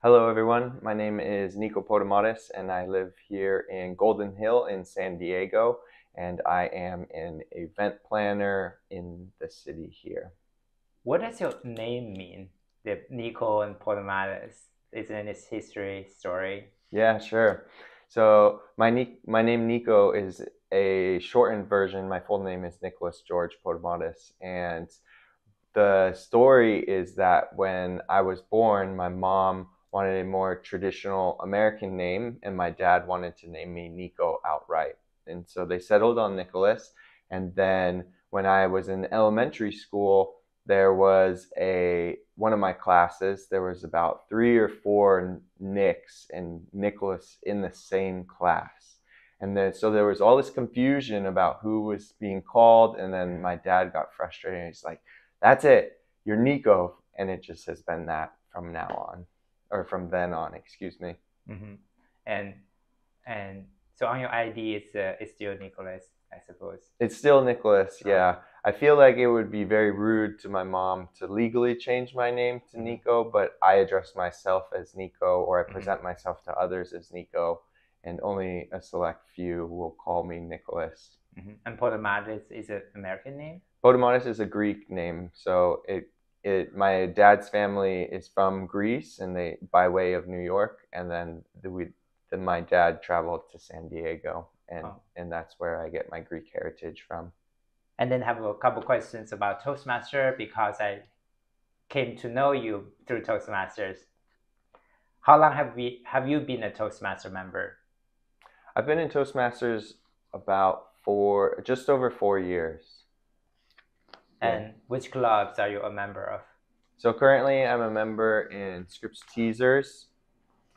Hello everyone, my name is Niko Podimatis and I live here in Golden Hill in San Diego, and I am an event planner in the city here. What does your name mean? The Niko and Podimatis. Isn't it history story? Yeah, sure. So my name Niko is a shortened version. My full name is Nicholas George Podimatis, and the story is that when I was born, my mom wanted a more traditional American name, and my dad wanted to name me Niko outright. And so they settled on Nicholas. And then when I was in elementary school, there was one of my classes, there was about 3 or 4 Nicks and Nicholas in the same class. And then so there was all this confusion about who was being called, and then my dad got frustrated. He's like, "That's it, you're Niko," and it just has been that from now on, or from then on, excuse me. Mm-hmm. And and so on your ID, it's still Nicholas, I suppose. It's still Nicholas, yeah. I feel like it would be very rude to my mom to legally change my name to Niko, but I address myself as Niko, or I present myself to others as Niko, and only a select few will call me Nicholas. And Podimatis is an American name? Podimatis is a Greek name, so my dad's family is from Greece, and they by way of New York, and then my dad traveled to San Diego, and that's where I get my Greek heritage from. And then have a couple questions about Toastmaster, because I came to know you through Toastmasters. How long have you been a Toastmaster member? I've been in Toastmasters about just over 4 years. And which clubs are you a member of? So currently I'm a member in Scripps Teasers.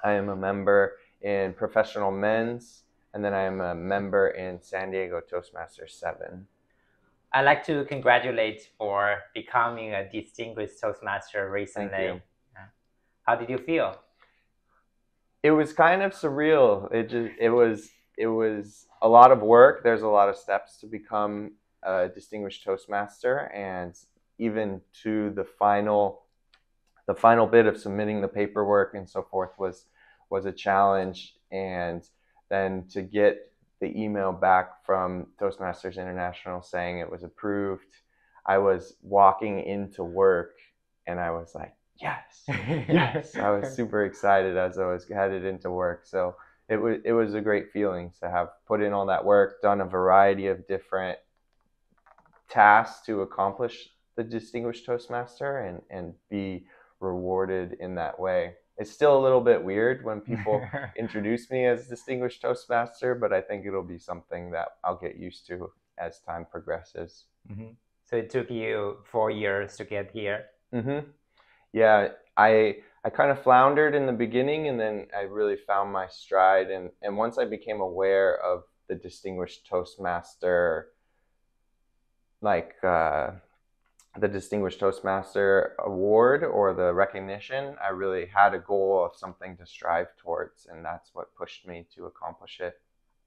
I am a member in Professional Men's, and then I am a member in San Diego Toastmasters 7. I'd like to congratulate for becoming a Distinguished Toastmaster recently. Thank you. How did you feel? It was kind of surreal. It was a lot of work. There's a lot of steps to become a Distinguished Toastmaster, and even to the final bit of submitting the paperwork and so forth was a challenge. And then to get the email back from Toastmasters International saying it was approved, I was walking into work and I was like, yes, yes. I was super excited as I was headed into work. So it was a great feeling to have put in all that work, done a variety of different tasks to accomplish the Distinguished Toastmaster, and be rewarded in that way. It's still a little bit weird when people introduce me as Distinguished Toastmaster, but I think it'll be something that I'll get used to as time progresses. So it took you 4 years to get here? Yeah, I kind of floundered in the beginning, and then I really found my stride. And once I became aware of the Distinguished Toastmaster, like the Distinguished Toastmaster Award or the recognition, I really had a goal of something to strive towards, and that's what pushed me to accomplish it.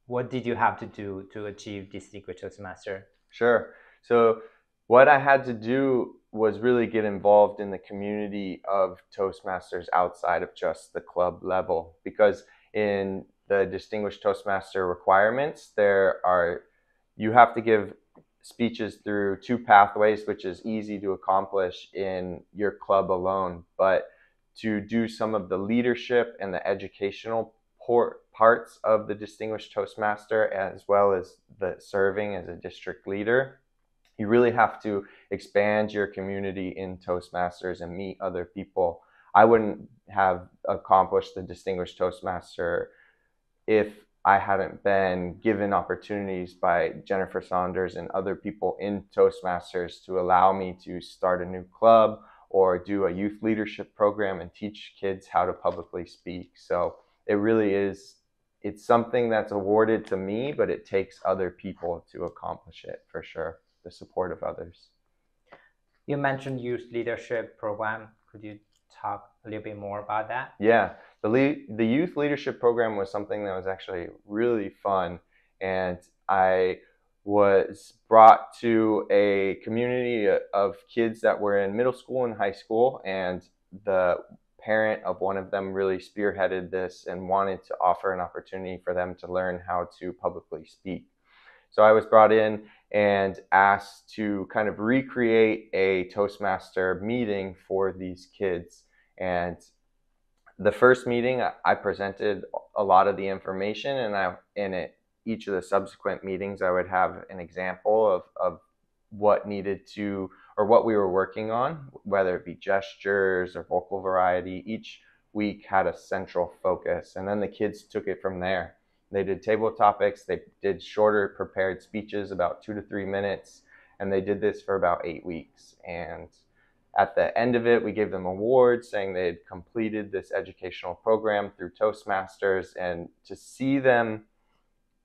What did you have to do to achieve Distinguished Toastmaster? Sure. So what I had to do was really get involved in the community of Toastmasters outside of just the club level, because in the Distinguished Toastmaster requirements, you have to give speeches through 2 pathways, which is easy to accomplish in your club alone. But to do some of the leadership and the educational parts of the Distinguished Toastmaster, as well as the serving as a district leader, you really have to expand your community in Toastmasters and meet other people. I wouldn't have accomplished the Distinguished Toastmaster if I hadn't been given opportunities by Jennifer Saunders and other people in Toastmasters to allow me to start a new club or do a youth leadership program and teach kids how to publicly speak. So it really is, it's something that's awarded to me, but it takes other people to accomplish it, for sure, the support of others. You mentioned youth leadership program. Could you talk a little bit more about that? Yeah. The youth leadership program was something that was actually really fun, and I was brought to a community of kids that were in middle school and high school, and the parent of one of them really spearheaded this and wanted to offer an opportunity for them to learn how to publicly speak. So I was brought in and asked to kind of recreate a Toastmaster meeting for these kids. And the first meeting, I presented a lot of the information, and each of the subsequent meetings, I would have an example of what needed to, or what we were working on, whether it be gestures or vocal variety. Each week had a central focus, and then the kids took it from there. They did table topics, they did shorter prepared speeches, about 2 to 3 minutes, and they did this for about 8 weeks. And at the end of it, we gave them awards saying they had completed this educational program through Toastmasters. And to see them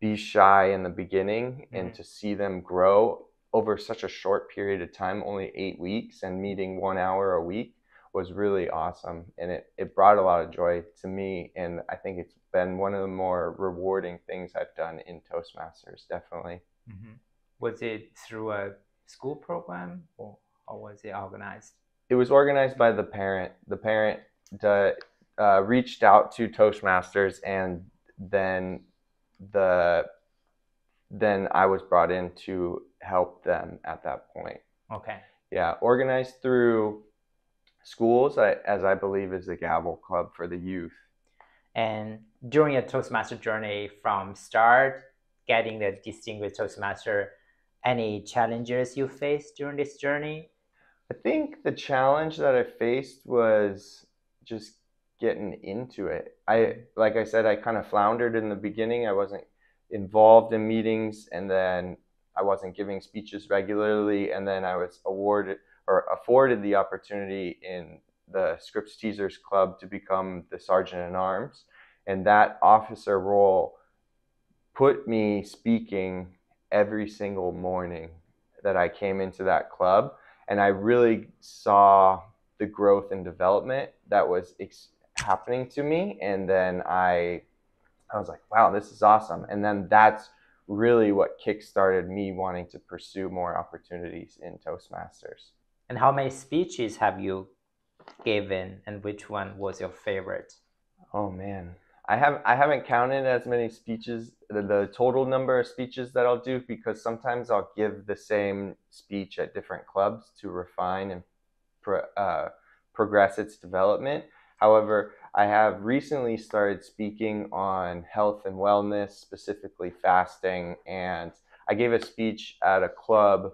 be shy in the beginning and to see them grow over such a short period of time, only 8 weeks, and meeting 1 hour a week, was really awesome. And it brought a lot of joy to me. And I think it's been one of the more rewarding things I've done in Toastmasters, definitely. Was it through a school program, or was it organized? It was organized by the parent. The parent reached out to Toastmasters, and then I was brought in to help them at that point. Okay. Yeah, organized through schools, as I believe is the Gavel Club for the youth. And during your Toastmaster journey, from start getting the Distinguished Toastmaster, any challenges you faced during this journey? I think the challenge that I faced was just getting into it. Like I said, I kind of floundered in the beginning. I wasn't involved in meetings, and then I wasn't giving speeches regularly, and then I was afforded the opportunity in the Scripps Teasers Club to become the Sergeant-at-Arms. And that officer role put me speaking every single morning that I came into that club. And I really saw the growth and development that was happening to me. And then I was like, wow, this is awesome. And then that's really what kickstarted me wanting to pursue more opportunities in Toastmasters. And how many speeches have you given, and which one was your favorite? Oh man, I haven't counted as many speeches, the total number of speeches that I'll do, because sometimes I'll give the same speech at different clubs to refine and progress its development. However, I have recently started speaking on health and wellness, specifically fasting, and I gave a speech at a club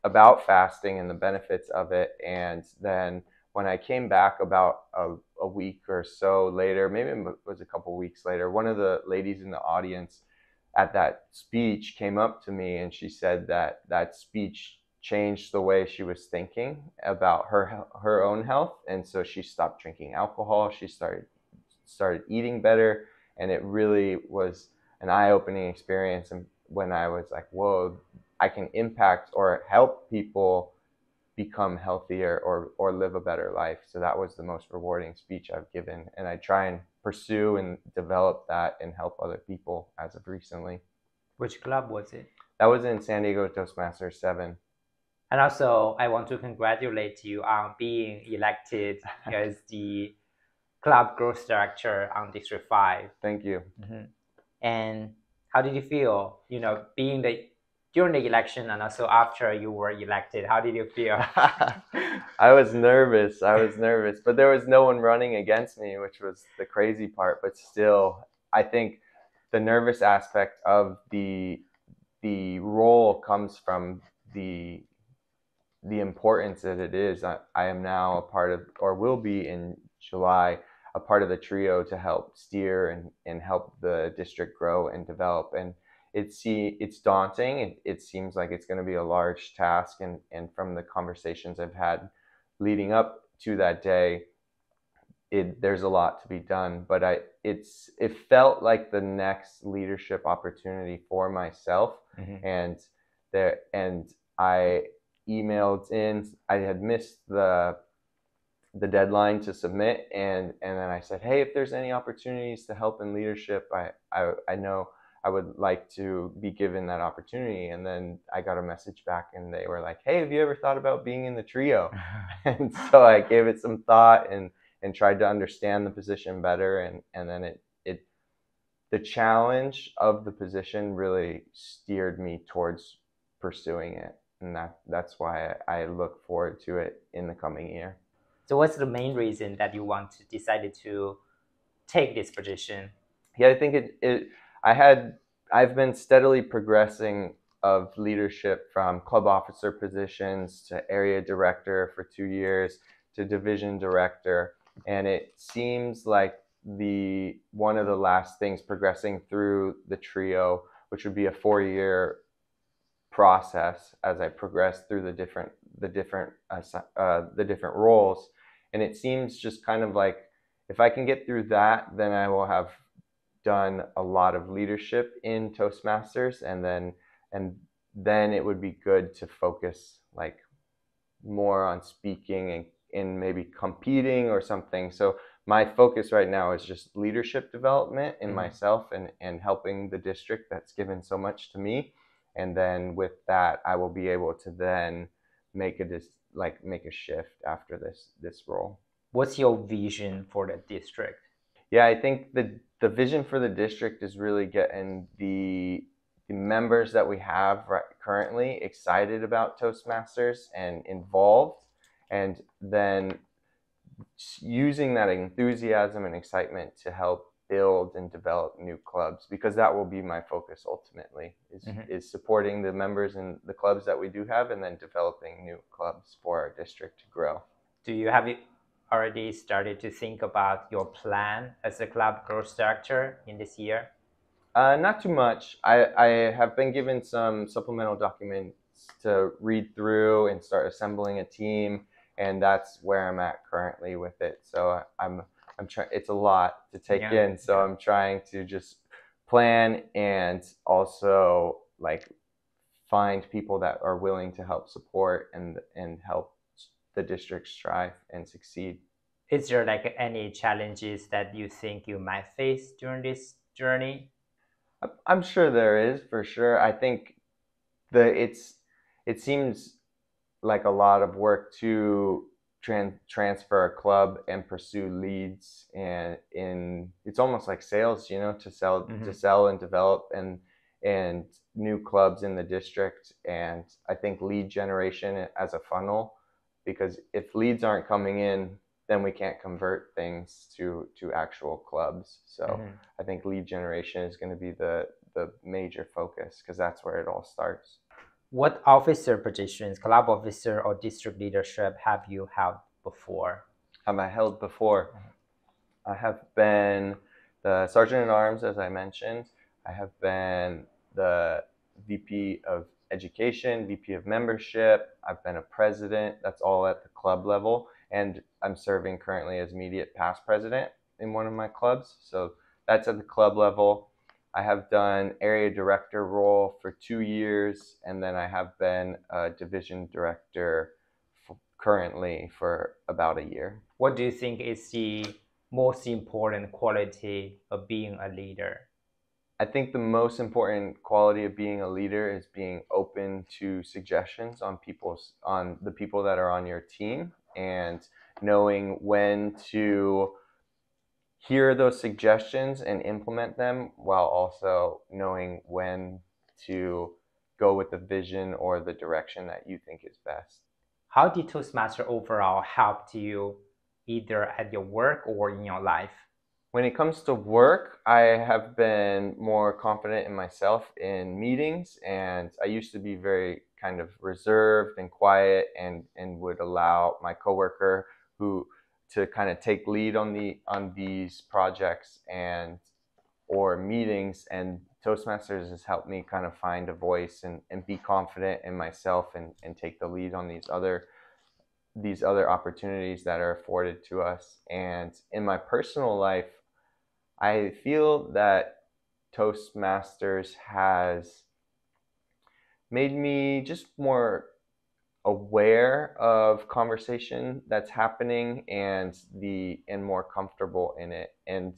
about fasting and the benefits of it. And then when I came back about a week or so later, maybe it was a couple weeks later, one of the ladies in the audience at that speech came up to me, and she said that that speech changed the way she was thinking about her own health. And so she stopped drinking alcohol, she started eating better, and it really was an eye-opening experience. And when I was like, whoa, I can impact or help people become healthier or live a better life. So that was the most rewarding speech I've given, and I try and pursue and develop that and help other people as of recently. Which club was it? That was in San Diego Toastmasters 7. And also, I want to congratulate you on being elected as the club growth director on District 5. Thank you. And how did you feel, being during the election and also after you were elected? How did you feel? I was nervous, but there was no one running against me, which was the crazy part. But still, I think the nervous aspect of the role comes from the importance that it is. I am now a part of, or will be in July, a part of the trio to help steer and help the district grow and develop. And it's daunting. It seems like it's going to be a large task. And from the conversations I've had leading up to that day, there's a lot to be done. But it felt like the next leadership opportunity for myself. And I emailed in. I had missed the deadline to submit, and then I said, hey, if there's any opportunities to help in leadership, I know I would like to be given that opportunity. And then I got a message back, and they were like, hey, have you ever thought about being in the trio? And so I gave it some thought, and tried to understand the position better, and then the challenge of the position really steered me towards pursuing it, and that's why I look forward to it in the coming year. So what's the main reason that you decided to take this position? Yeah, I think I've been steadily progressing of leadership from club officer positions to area director for 2 years to division director, and it seems like one of the last things progressing through the trio, which would be a 4-year process as I progress through the different roles, and it seems just kind of like if I can get through that, then I will have done a lot of leadership in Toastmasters, and then it would be good to focus like more on speaking and in maybe competing or something. So my focus right now is just leadership development in myself and helping the district that's given so much to me. And then with that, I will be able to then make a shift after this role. What's your vision for the district? Yeah, I think the vision for the district is really getting the members that we have currently excited about Toastmasters and involved, and then using that enthusiasm and excitement to help build and develop new clubs, because that will be my focus ultimately, is supporting the members in the clubs that we do have, and then developing new clubs for our district to grow. Do you have already started to think about your plan as a club growth structure in this year? Not too much. I have been given some supplemental documents to read through and start assembling a team, and that's where I'm at currently with it. So I'm trying. It's a lot to take in, so I'm trying to just plan and also like find people that are willing to help support and help the district strive and succeed. Is there like any challenges that you think you might face during this journey? I'm sure there is, for sure. I think it seems like a lot of work to transfer a club and pursue leads, and it's almost like sales, to sell and develop and new clubs in the district. And I think lead generation as a funnel, because if leads aren't coming in, then we can't convert things to actual clubs. So I think lead generation is going to be the major focus, because that's where it all starts. What officer positions, club officer or district leadership, have you held before? Have I held before? I have been the Sergeant-at-Arms, as I mentioned. I have been the VP of Education, VP of Membership. I've been a president. That's all at the club level. And I'm serving currently as immediate past president in one of my clubs. So that's at the club level. I have done area director role for 2 years, and then I have been a division director currently for about a year. What do you think is the most important quality of being a leader? I think the most important quality of being a leader is being open to suggestions on the people that are on your team, and knowing when to hear those suggestions and implement them, while also knowing when to go with the vision or the direction that you think is best. How did Toastmaster overall help you either at your work or in your life? When it comes to work, I have been more confident in myself in meetings, and I used to be very kind of reserved and quiet, and would allow my coworker to kind of take lead on these projects or meetings. And Toastmasters has helped me kind of find a voice and be confident in myself and take the lead on these other opportunities that are afforded to us. And in my personal life, I feel that Toastmasters has made me just more aware of conversation that's happening and more comfortable in it, and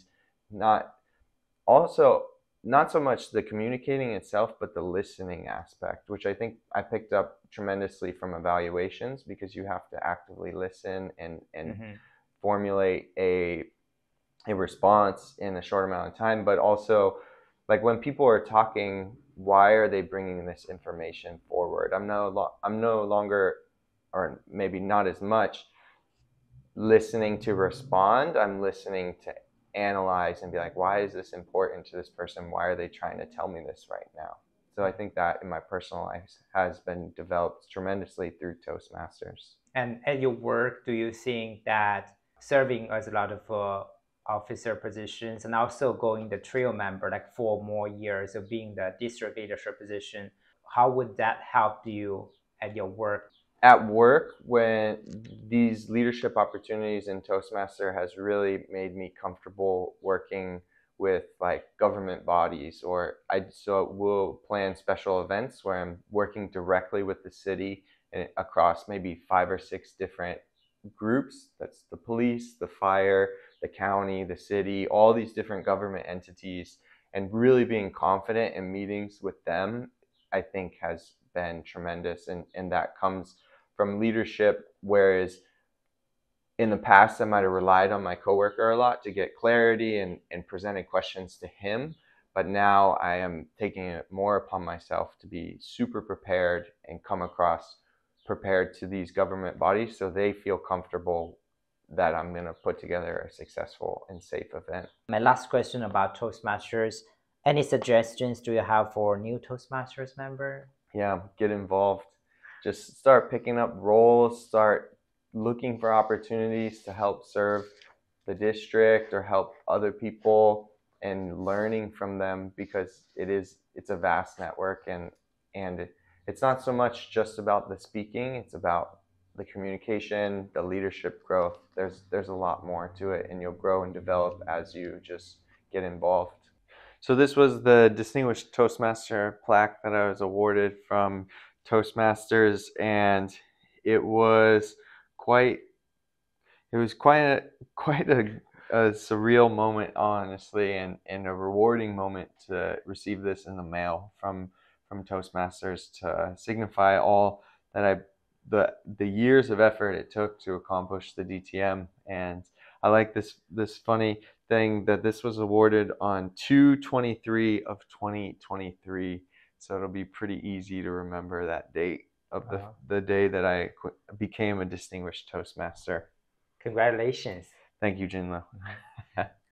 not so much the communicating itself, but the listening aspect, which I think I picked up tremendously from evaluations, because you have to actively listen and formulate a response in a short amount of time, but also like when people are talking, why are they bringing this information forward? I'm no longer, or maybe not as much, listening to respond. I'm listening to analyze and be like, why is this important to this person? Why are they trying to tell me this right now? So I think that in my personal life has been developed tremendously through Toastmasters. And at your work, do you think that serving as a lot of officer positions and also going the trio member, like 4 more years of being the district leadership position, how would that help you at your work? At work, when these leadership opportunities in Toastmaster has really made me comfortable working with like government bodies, or so we'll plan special events where I'm working directly with the city and across maybe 5 or 6 different groups. That's the police, the fire, the county, the city, all these different government entities, and really being confident in meetings with them, I think has been tremendous. And that comes from leadership, whereas in the past I might have relied on my coworker a lot to get clarity and presenting questions to him. But now I am taking it more upon myself to be super prepared and come across prepared to these government bodies so they feel comfortable that I'm going to put together a successful and safe event. My last question about Toastmasters, any suggestions do you have for new Toastmasters member? Yeah, get involved. Just start picking up roles, start looking for opportunities to help serve the district or help other people, and learning from them, because it's a vast network, and it's not so much just about the speaking, it's about the communication, the leadership growth. There's a lot more to it, and you'll grow and develop as you just get involved. So this was the Distinguished Toastmaster plaque that I was awarded from Toastmasters, and it was quite a surreal moment, honestly, and a rewarding moment to receive this in the mail from Toastmasters to signify all that the years of effort it took to accomplish the DTM. And I like this funny thing that this was awarded on 2/23 of 2023, so it'll be pretty easy to remember that date of the day that I became a Distinguished Toastmaster. Congratulations. Thank you, Jinlo.